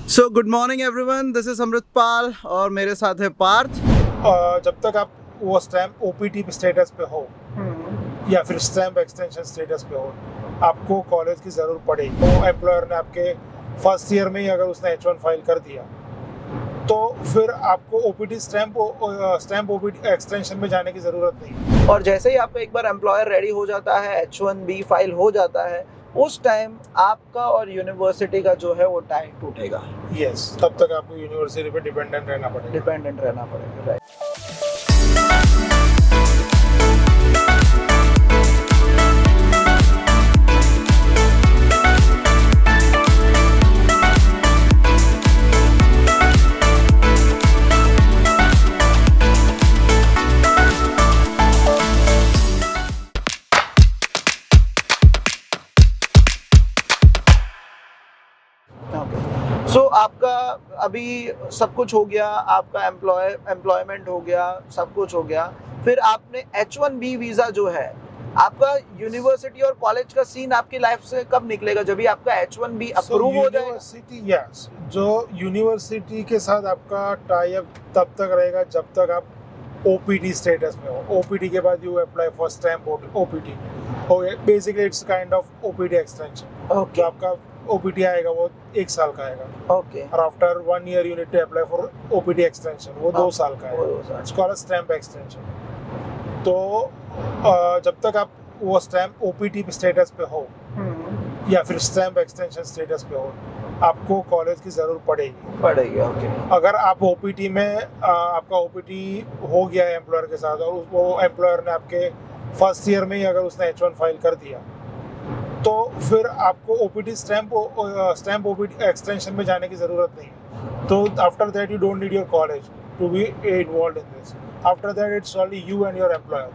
So good morning everyone, this is Amritpal और मेरे साथ है पार्थ। जब तक आप वो स्टैम्प ओपीटी स्टेटस पे हो या फिर स्टैम्प एक्सटेंशन स्टेटस पे हो, आपको कॉलेज की ज़रूरत पड़ेगी। तो एम्प्लॉयर ने आपके फर्स्ट ईयर में ही अगर उसने H1 फाइल कर दिया तो फिर आपको ओपीटी स्टैम्प ओपीटी एक्सटेंशन में जाने की ज़रूरत नहीं। और जैसे ही आपका एक बार एम्प्लॉयर रेडी हो जाता है, H1B फाइल हो जाता है, उस टाइम आपका और यूनिवर्सिटी का जो है वो टाई टूटेगा। यस, तब तक आपको यूनिवर्सिटी पे डिपेंडेंट रहना पड़ेगा। राइट। सो आपका अभी सब कुछ हो गया, आपका एम्प्लॉयमेंट हो गया, सब कुछ हो गया। फिर आपने H1B वीज़ा जो है, आपका यूनिवर्सिटी और कॉलेज का सीन आपकी लाइफ से कब निकलेगा? जब भी आपका H1B अप्रूव हो जाएगा। यस, जो यूनिवर्सिटी के साथ आपका टाई अप तब तक रहेगा जब तक आप ओपीटी स्टेटस में हो। ओपीटी के बाद you apply for stamp OPT. Basically it's kind of OPT extension. Okay, जो आपका ओपीटी आएगा वो 1 साल का आएगा। ओके, और after 1 year you need to apply for OPT extension, वो 2 साल का वो है। 2 साल। It's called stamp extension. तो जब तक आप वो स्टैम्प ओपीटी स्टेटस पे हो या फिर स्टैम्प एक्सटेंशन स्टेटस पे हो, आपको कॉलेज की ज़रूरत पड़ेगी। ओके। अगर आप ओपीटी में आपका ओपीटी हो गया है एम्प्लॉयर के साथ और वो एम्प्लॉयर ने आपके फर्स्ट ईयर में ही अगर उसने H1 फाइल कर दिया तो फिर आपको ओपीटी स्टैम्प ओपीटी एक्सटेंशन में जाने की ज़रूरत नहीं है। तो after that you don't need your college to be involve in this. After that it's only you and your employer.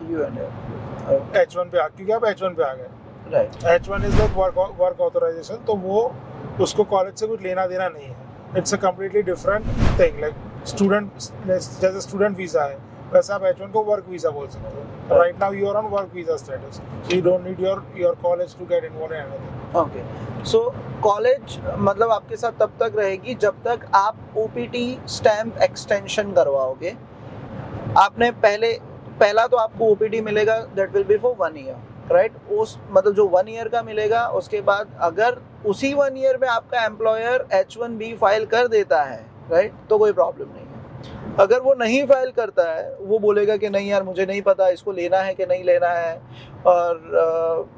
H1 पे क्योंकि आप H1 पे आ गए। Right. H1 is like work authorisation, तो वो उसको कॉलेज से कुछ लेना देना नहीं है। It's a completely different thing. Like student, जैसे स्टूडेंट वीज़ा है वैसे आप H1 को वर्क वीज़ा बोल सकते हो। Right now you are on work visa status, so you don't need your college to get involve in anything. Okay, so college मतलब आपके साथ तब तक रहेगी जब तक आप ओपीटी स्टैम्प एक्सटेंशन करवाओगे। आपने पहला तो आपको ओपीटी मिलेगा, that will be for 1 year, right. उस मतलब जो 1 ईयर का मिलेगा, उसके बाद अगर उसी 1 ईयर में आपका एम्प्लॉयर H1B फाइल कर देता है, राइट, तो कोई प्रॉब्लम नहीं है। अगर वो नहीं फाइल करता है, वो बोलेगा कि नहीं यार मुझे नहीं पता इसको लेना है कि नहीं लेना है, और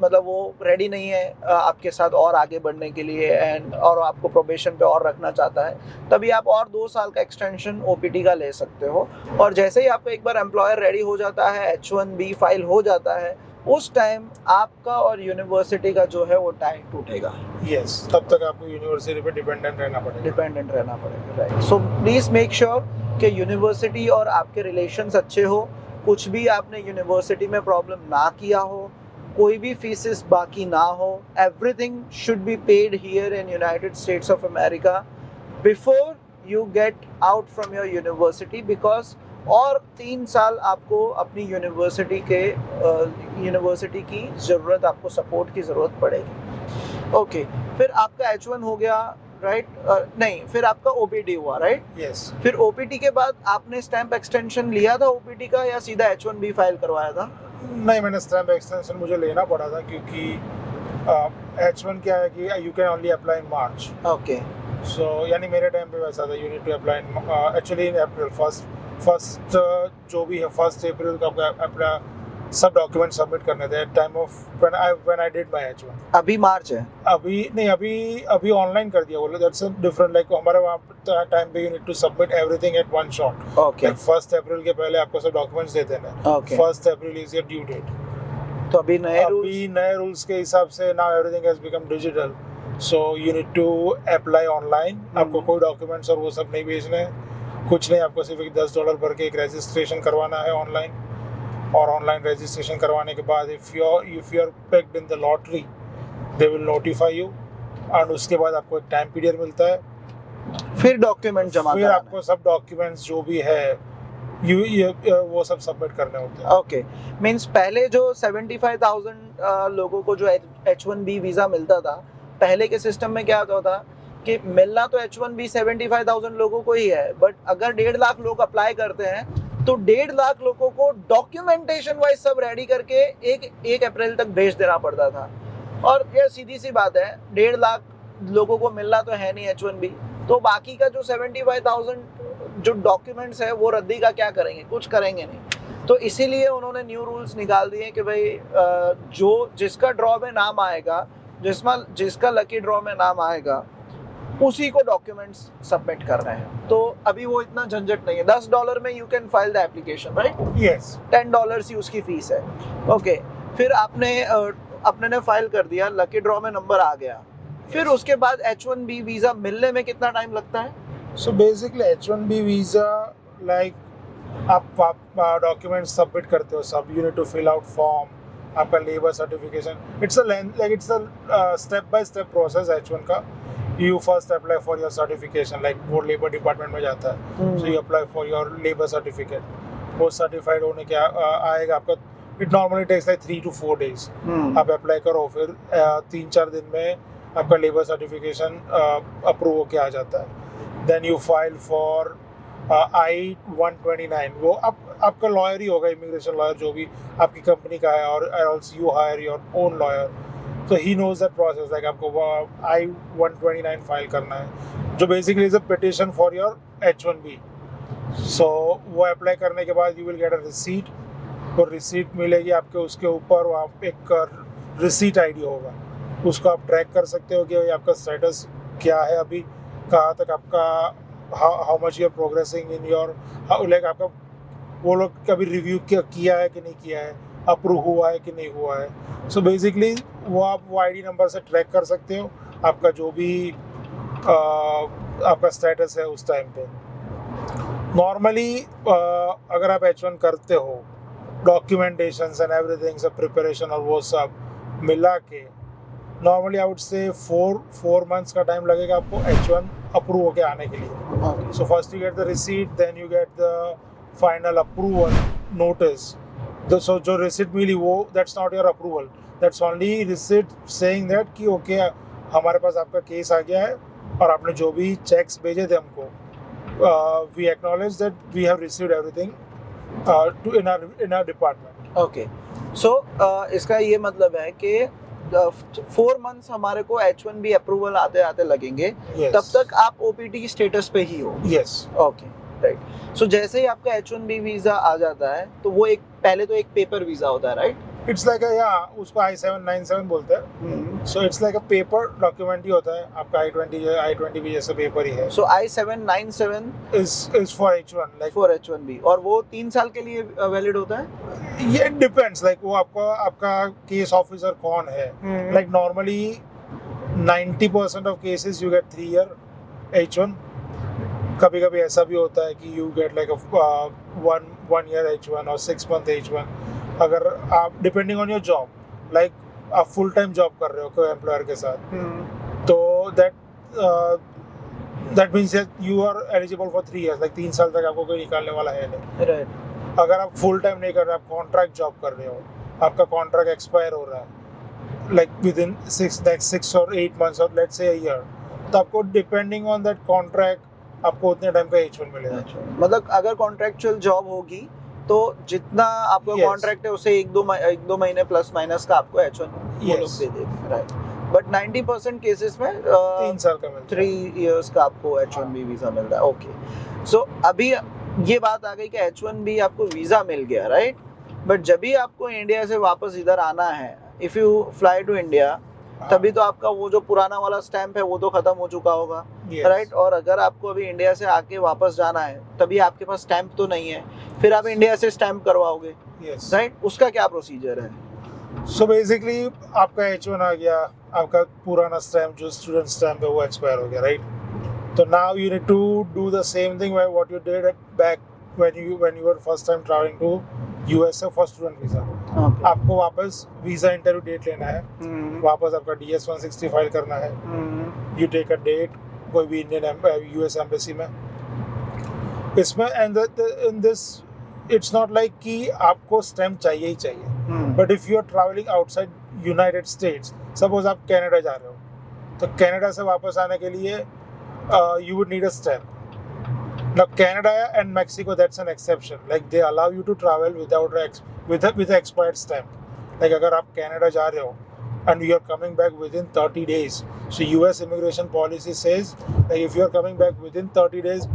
मतलब वो रेडी नहीं है आपके साथ और आगे बढ़ने के लिए और आपको प्रोबेशन पे और रखना चाहता है, तभी आप और 2 साल का एक्सटेंशन ओपीटी का ले सकते हो। और जैसे ही आपका एक बार एम्प्लॉयर रेडी हो जाता है, H1B फाइल हो जाता है, उस टाइम आपका और यूनिवर्सिटी का जो है वो टाई टूटेगा। यस, तब तक आपको यूनिवर्सिटी पे डिपेंडेंट रहना पड़ेगा। Right. So please make sure कि यूनिवर्सिटी और आपके रिलेशंस अच्छे हो, कुछ भी आपने यूनिवर्सिटी में प्रॉब्लम ना किया हो, कोई भी फीसेस बाकी ना हो। Everything should be paid here in United states of America before you get out from your university, because और 3 साल आपको अपनी यूनिवर्सिटी की ज़रूरत, आपको सपोर्ट की ज़रूरत पड़ेगी। ओके, फिर आपका H1 हो गया, राइट। नहीं, फिर आपका ओपीटी हुआ, राइट। यस, फिर ओपीटी के बाद आपने स्टैम्प एक्सटेंशन लिया था ओपीटी का, या सीधा H1B फाइल करवाया था? नहीं, मैंने स्टैम्प एक्सटेंशन मुझे लेना पड़ा था क्योंकि H1 क्या है कि you can only apply in March. Okay, so यानी मेरे टाइम पे वैसा था, you need to apply actually in April. First जो भी है 1 अप्रैल का अपना सब डॉक्यूमेंट सबमिट करने थे। Time of when I did my H1। अभी मार्च है। अभी ऑनलाइन कर दिया बोले। That's different. लाइक हमारे वहाँ टाइम पे you need to submit everything at one shot. Okay, 1 April के पहले आपको सब डॉक्यूमेंट्स दे देना। Okay. 1 April is your due date. तो अभी नए रूल्स के हिसाब से now everything has become digital, so you need to apply online. आपको कोई डॉक्यूमेंट्स और वो सब नहीं भेजने हैं, कुछ नहीं। आपको सिर्फ $10 भर के एक रजिस्ट्रेशन करवाना है ऑनलाइन, और ऑनलाइन रजिस्ट्रेशन करवाने के बाद if you are picked in the lottery they will notify you, and उसके बाद आपको एक टाइम पीरियड मिलता है, फिर डॉक्यूमेंट जमा फिर आपको सब डॉक्यूमेंट्स जो भी है वो सब सबमिट करने होते हैं। ओके, मींस पहले जो 75,000 लोगों को जो H1B वीज़ा मिलता था, पहले के सिस्टम में क्या होता था कि मिलना तो H1B 75,000 लोगों को ही है, बट अगर 1.5 लाख लोग अप्लाई करते हैं तो 1.5 लाख लोगों को डॉक्यूमेंटेशन वाइज सब रेडी करके 1 अप्रैल तक भेज देना पड़ता था। और ये सीधी सी बात है, 1.5 लाख लोगों को मिलना तो है नहीं H1B, तो बाकी का जो 75,000 जो डॉक्यूमेंट्स है वो रद्दी का क्या करेंगे, कुछ करेंगे नहीं। तो इसीलिए उन्होंने न्यू रूल्स निकाल दिए कि भाई जो जिसका ड्रॉ में नाम आएगा, जिसका लकी ड्रॉ में नाम आएगा उसी को डॉक्यूमेंट्स सबमिट करना है। तो अभी वो इतना झंझट नहीं है, $10 में you can file the application, right? Yes, $10 ही उसकी फीस है। ओके, फिर अपने ने फाइल कर दिया, लकी ड्रॉ में नंबर आ गया, फिर उसके बाद H1B वीज़ा मिलने में कितना टाइम लगता है? So basically H1B visa like आप डॉक्यूमेंट्स सबमिट करते हो, सब you need to fill out form, आपका labour certification, it's a step by step process H1 का। You first apply for your certification, like वो लेबर डिपार्टमेंट में जाता है, so you apply for your labor certificate, वो certified होने के आएगा आपका, it normally takes like 3 to 4 days। आप अप्लाई करो, फिर 3-4 दिन में आपका लेबर सर्टिफिकेशन अप्रूव होके आ जाता है। Then you file for I-129, वो आपका लॉयर ही होगा, इमिग्रेशन लॉयर जो भी आपकी कंपनी का है, और else you hire your own lawyer, तो he knows that process, like आपको I-129 फाइल करना है, जो basically is a petition for your H1B। So वो अप्लाई करने के बाद you will get a receipt, और रिसीट मिलेगी आपके, उसके ऊपर वहाँ एक रिसीट आईडी होगा, उसको आप ट्रैक कर सकते हो कि भाई आपका स्टेटस क्या है, अभी कहाँ तक आपका, how much you are progressing in your, like आपका वो लोग कभी रिव्यू किया है कि नहीं किया है, अप्रूव हुआ है कि नहीं हुआ है। सो बेसिकली वो आप वो आईडी नंबर से ट्रैक कर सकते हो आपका जो भी आपका स्टेटस है उस टाइम पे। नॉर्मली अगर आप H1 करते हो, डॉक्यूमेंटेशन एंड एवरीथिंग सब प्रिपरेशन और वो सब मिला के, normally I would say 4 months का टाइम लगेगा आपको H1 अप्रूव होके आने के लिए। So first you get the receipt, then you get the final approval notice. So जो रिसीट मिली वो that's not your approval, that's only receipt saying that कि ओके हमारे पास आपका केस आ गया है और आपने जो भी चेक्स भेजे थे हमको, we acknowledge that we have received everything in our department. Okay, so इसका ये मतलब है कि 4 मंथ्स हमारे को H1B अप्रूवल आते आते लगेंगे। Yes. तब तक आप OPT स्टेटस पे ही हो। Yes, okay, right. सो जैसे ही आपका H1B वीजा आ जाता है तो वो पहले तो एक पेपर वीजा होता है, राइट? इट्स लाइक उसको I-797 बोलते हैं। So it's like a paper document ही होता है, आपका I-20 भी जैसा पेपर ही है। So I-797 is for H1, like for H1B, और वो 3 साल के लिए वैलिड होता है? ये डिपेंड्स, लाइक वो आपका केस ऑफिसर कौन है। Like normally 90% of cases you get 3 year H1। कभी कभी ऐसा भी होता है कि you get like 1 year H1 और 6 मंथ H1। अगर आप depending on your job, like आप फुल टाइम जॉब कर रहे हो कोई एम्प्लॉयर के साथ, तो that means you are eligible for 3 years, like 3 साल तक आपको कोई निकालने वाला है नहीं, राइट। अगर आप फुल टाइम नहीं कर रहे, आप कॉन्ट्रैक्ट जॉब कर रहे हो, आपका कॉन्ट्रैक्ट एक्सपायर हो रहा है लाइक विद इन 6 और 8 मंथ्स और लेट्स से अ ईयर, तो आपको डिपेंडिंग ऑन दैट कॉन्ट्रैक्ट आपको उतने टाइम का H1 मिलेगा। मतलब अगर कॉन्ट्रैक्चुअल जॉब होगी तो जितना आपका कॉन्ट्रैक्ट है उसे 1-2 महीने प्लस माइनस का आपको H1 वो लोग दे देते, राइट। बट 90% केसेस में 3 साल का मिलता है, 3 इयर्स का आपको H1B वीजा मिलता है। ओके, सो अभी ये बात आ गई कि H1B आपको वीजा मिल गया, राइट? बट जब भी आपको इंडिया से वापस इधर आना है, if you fly to India, तभी तो आपका वो जो पुराना वाला स्टैंप है वो तो खत्म हो चुका होगा, राइट? और अगर आपको अभी इंडिया से आके वापस जाना है तभी आपके पास स्टैंप तो नहीं है, फिर आप इंडिया से स्टैंप करवाओगे, राइट? उसका क्या प्रोसीजर है? सो बेसिकली आपका H1 आ गया, आपका पुराना स्टैम्प जो स्टूडेंट स्टैम्प है वो एक्सपायर हो गया, राइट? तो now you need to do the same thing what you did back when you were first time travelling to USA for student visa. आपको वापस वीजा इंटरव्यू डेट लेना है, वापस आपका DS-160 फाइल करना है, यू टेक अ डेट कोई भी इंडियन US एम्बेसी में। इसमें and in this it's not like कि आपको स्टैम्प चाहिए ही चाहिए, but if you are travelling outside United States, suppose आप कनाडा जा रहे हो, तो कनाडा से वापस आने के लिए you would need a stamp. Now Canada and Mexico, that's an exception. Like they allow you to travel without with a expired stamp. Like अगर आप कनाडा जा रहे हो and you are coming back within 30 days, so US immigration policy says like if you are coming back within 30 days,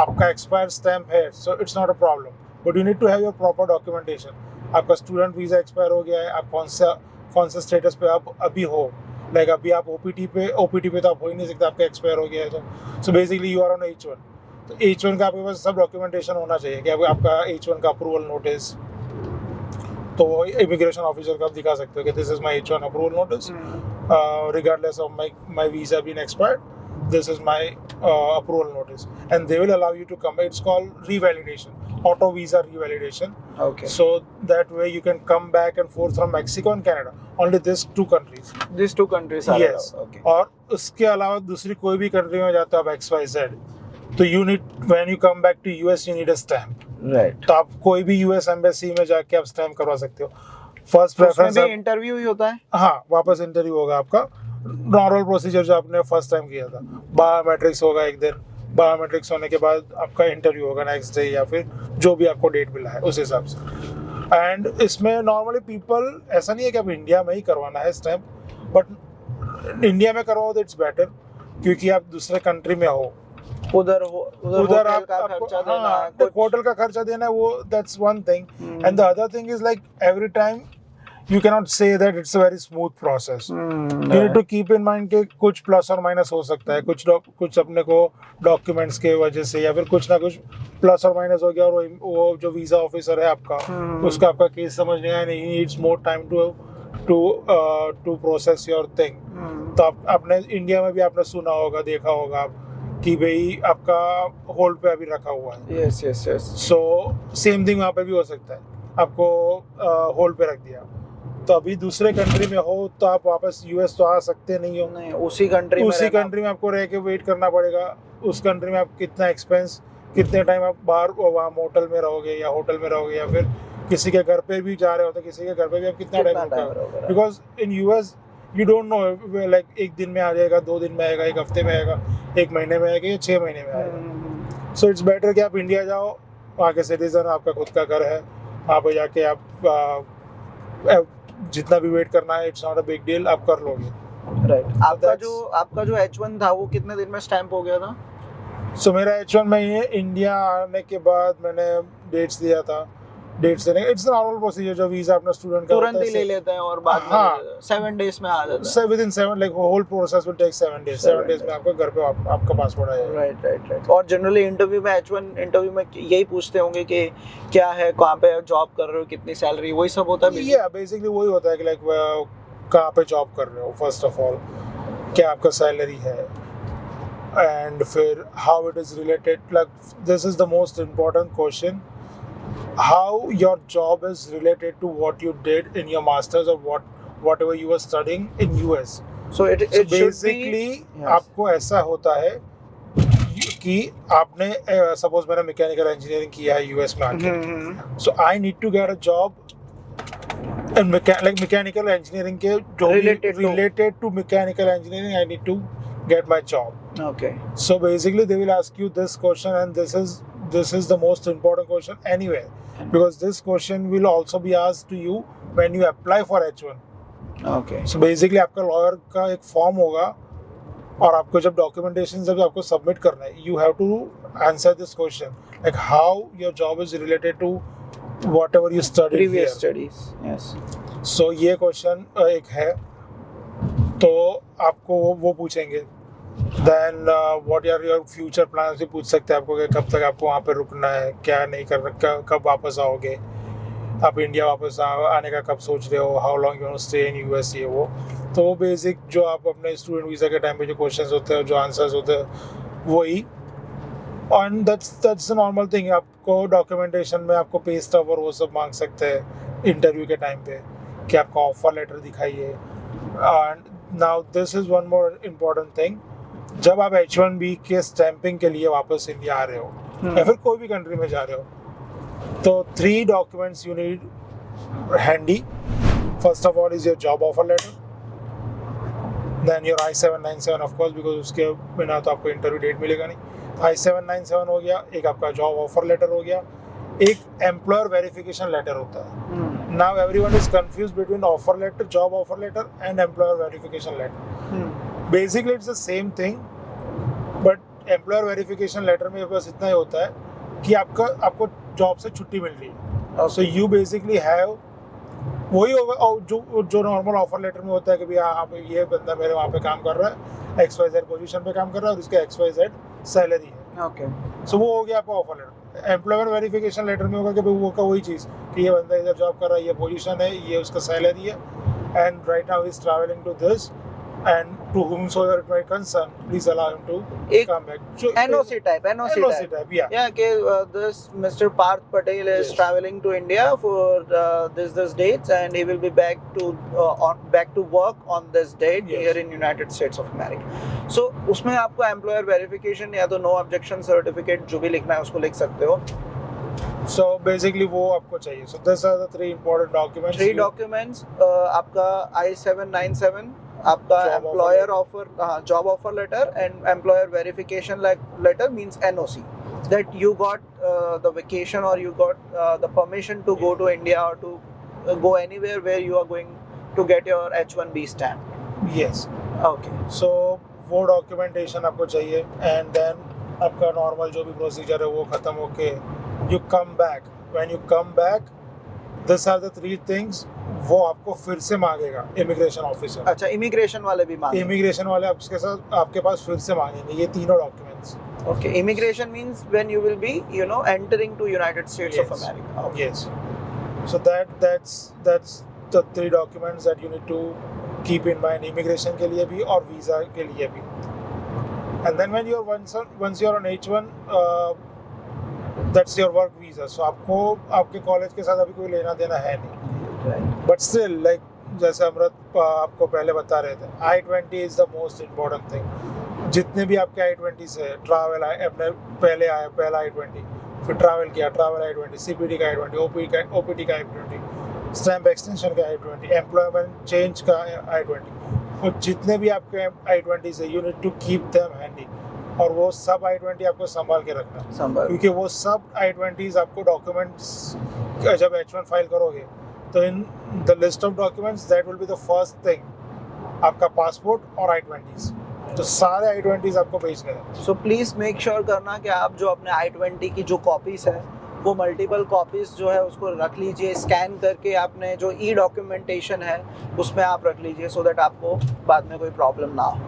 आपका expired stamp है, so it's not a problem. But you need to have your proper documentation. आपका student visa expire हो गया है, आप कौन सा status पे आप अभी हो. Like अभी आप OPT पे तो आप हो ही नहीं सकते, आपका expire हो गया है तो. So basically you are on H1. तो H1 का आपके पास सब डॉक्यूमेंटेशन होना चाहिए कि आपका H1 का अप्रूवल नोटिस, तो वो इमिग्रेशन ऑफिसर को आप दिखा सकते हो कि this is my H1 approval notice, regardless of my visa been expired, this is my approval notice, and they will allow you to come. It's called revalidation, auto visa revalidation. Okay. So that way you can come back and forth from Mexico and Canada. Only these two countries. These two countries are Yes. allowed. Okay. और उसके अलावा दूसरी कोई भी country में जाते हो आप XYZ, तो you need, when you come back to US you need a stamp. Right. तो आप कोई भी US एम्बेसी में जाके आप स्टैम्प करवा सकते हो. फर्स्ट उसमें प्रेफरेंस भी इंटरव्यू ही होता है. हाँ, वापस इंटरव्यू होगा आपका, नॉर्मल प्रोसीजर जो आपने फर्स्ट टाइम किया था. बायोमेट्रिक्स होगा एक दिन, बायोमेट्रिक्स होने के बाद आपका इंटरव्यू होगा नेक्स्ट डे, या फिर जो भी आपको डेट मिला है उस हिसाब से. एंड इसमें नॉर्मली पीपल, ऐसा नहीं है कि आप इंडिया में ही करवाना है स्टैम्प, बट इंडिया में करवाओ तो इट्स बेटर, क्योंकि आप दूसरे कंट्री में हो. उधर उधर होटल का खर्चा देना, कुछ होटल का खर्चा देना, वो that's one thing. And the other thing is like every time you cannot say that it's a very smooth process. You need to keep in mind कि कुछ प्लस और माइनस हो सकता है, कुछ अपने को डॉक्यूमेंट्स के वजह से या फिर कुछ ना कुछ प्लस और माइनस हो गया, और वो जो वीजा ऑफिसर है आपका, उसका आपका केस समझ नहीं आया, नहीं needs more time to process your thing. तो आपने इंडिया में भी आपने सुना होगा, देखा होगा आप कि भाई आपका होल्ड पे अभी रखा हुआ है. Yes yes yes. So same thing वहाँ पे भी हो सकता है, आपको होल्ड पे रख दिया, तो अभी दूसरे कंट्री में हो तो आप वापस यूएस तो आ सकते नहीं हो. नहीं, उसी कंट्री में आपको रह के वेट करना पड़ेगा. उस कंट्री में आप कितना एक्सपेंस, कितने टाइम आप बाहर वहाँ मोटल में रहोगे या होटल में रहोगे, या फिर किसी के घर पे भी जा रहे हो तो किसी के घर पे भी आप कितना टाइम रहोगे. Because in US you don't know, like एक दिन में आ जाएगा, 2 दिन में आएगा, एक हफ्ते में आएगा, 1 महीने में आएगा या 6 महीने में आएगा. सो इट्स बेटर कि आप इंडिया जाओ, वहाँ के सिटीजन, आपका खुद का घर है, वहाँ पे जाके आप जितना भी वेट करना है, it's not a big deal, आप कर लोगे. राइट. आपका जो H1 था वो कितने दिन में स्टैंप हो गया था? सो मेरा H1 में ये इंडिया आने के बाद मैंने डेट्स दिया था. डेट्स देने, इट्स नॉर्मल प्रोसीजर जो वीजा अपना स्टूडेंट का तुरंत ही ले लेते हैं और बाद में 7 डेज में आ जाता है. Within 7, like whole process will take 7 days. 7 days में आपका घर पे आपका पासपोर्ट आ जाएगा. राइट. और जनरली इंटरव्यू में H1 इंटरव्यू में यही पूछते होंगे कि क्या है, कहाँ पे जॉब कर रहे हो, कितनी सैलरी, वही सब होता है. या बेसिकली वही होता है कि लाइक कहाँ पे जॉब कर रहे हो, फर्स्ट ऑफ ऑल क्या आपका सैलरी है, एंड फिर how it is related. Like this is the most important question, how your job is related to what you did in your masters or whatever you were studying in US. So it basically yes. आपको ऐसा होता है कि आपने suppose मैंने mechanical engineering किया है US में आके, so I need to get a job in mechanical engineering के जो related to mechanical engineering, I need to get my job. Okay. So basically they will ask you this question, and this is the most important question anywhere, because this question will also be asked to you when you apply for H1. Okay. So basically आपका lawyer का एक form होगा, और आपको जब documentation जब आपको submit करना है, you have to answer this question, like how your job is related to whatever you studied previous here. studies. Yes. So ये क्वेश्चन एक है, तो आपको वो पूछेंगे. Then what are your future plans भी पूछ सकते हैं आपको, कि कब तक आपको वहाँ पे रुकना है, क्या नहीं करना, कब वापस आओगे, आप इंडिया वापस आने का कब सोच रहे हो, how long you want to stay in US, ये वो. तो वो बेसिक जो आप अपने स्टूडेंट वीज़ा के टाइम पे जो क्वेश्चंस होते हैं, जो आंसर्स होते हैं, वही. And that's the normal thing. आपको डॉक्यूमेंटेशन में आपको पे स्टब और वो सब मांग सकते हैं इंटरव्यू के टाइम पे, कि आपका ऑफर लेटर दिखाइए. And now this is one more important thing, जब आप H1B के स्टैंपिंग के लिए वापस इंडिया आ रहे हो या फिर कोई भी कंट्री में जा रहे हो, तो 3 documents you need handy. First of all is your job offer letter, then your I-797 of course, because उसके बिना तो आपको इंटरव्यू डेट मिलेगा नहीं। I-797 हो गया, एक आपका जॉब ऑफर लेटर हो गया, एक एम्प्लॉयर वेरिफिकेशन लेटर होता है। Now everyone is confused between offer letter, job offer letter and employer verification letter. Basically it's the same thing, but employer verification letter में बस इतना ही होता है कि आपको जॉब से छुट्टी मिल रही है। सो यू बेसिकली हैव वही होगा और जो नॉर्मल ऑफर लेटर में होता है कि भैया हाँ ये बंदा मेरे वहाँ पे काम कर रहा है, XYZ पोजीशन पे काम कर रहा है और उसका XYZ सैलरी है। ओके, सो वो हो गया आपका offer letter. Employment verification letter में होगा कि भाई वो का वही चीज़ कि ये बंदा इधर जॉब कर रहा है, ये पोजीशन है, ये उसका सैलरी है, and right now is travelling to this, and to whomsoever it may concern, please allow him to come back. So, NOC type, yeah. Yeah, okay, this Mr. Parth Patel is Yes. traveling to India for this dates, and he will be back to work on this date Yes. here in United States of America. So उसमें आपको employer verification या तो no objection certificate जो भी लिखना है उसको लिख सकते हो। So basically वो आपको चाहिए। So these are the three important documents. Three documents, आपका I-797, आपका Job employer offer offer job offer letter and employer verification letter means NOC that you got the vacation or you got the permission to go to India or to go anywhere where you are going to get your H1B stamp. Yes. Okay. So वो documentation आपको चाहिए, and then आपका normal जो भी procedure है वो खत्म होके you come back. When you come back, this are the three things वो आपको फिर से मांगेगा इमिग्रेशन ऑफिसर। अच्छा, इमिग्रेशन वाले भी मांगे? इमिग्रेशन वाले आपके साथ आपके पास फिर से मांगेंगे ये तीनों documents. Okay, immigration means when you will be, entering to United States of Yes. America. Okay. Yes. So that's the three documents that you need to keep in mind, immigration के लिए भी और visa के लिए भी। And then when you're once you're on H1, that's your work visa. So आपको आपके college के साथ अभी कोई लेना देना है नहीं। Right. But still, like जैसे अमृत आपको पहले बता रहे थे, I-20 is the most important thing. जितने भी आपके I-20 है, ट्रैवल अपने पहले आया पहला I-20, फिर ट्रैवल किया, ट्रैवल I-20, CPT का I-20, OPT का I-20, स्टैम्प एक्सटेंशन का I-20, एम्प्लॉयमेंट चेंज का I-20, और जितने भी आपके I-20 है, you need to keep them handy, और वो सब I-20 आपको संभाल के रखना, क्योंकि वो सब I-20 आपको डॉक्यूमेंट्स जब H1 फाइल करोगे तो in the list of documents that will be the first thing आपका पासपोर्ट और I-20, तो सारे I-20 आपको भेजने हैं। सो प्लीज़ मेक श्योर करना कि आप जो अपने I-20 की जो कॉपीज़ है वो मल्टीपल कॉपीज़ जो है उसको रख लीजिए, स्कैन करके आपने जो डॉक्यूमेंटेशन है उसमें आप रख लीजिए, सो दैट आपको बाद में कोई प्रॉब्लम ना हो।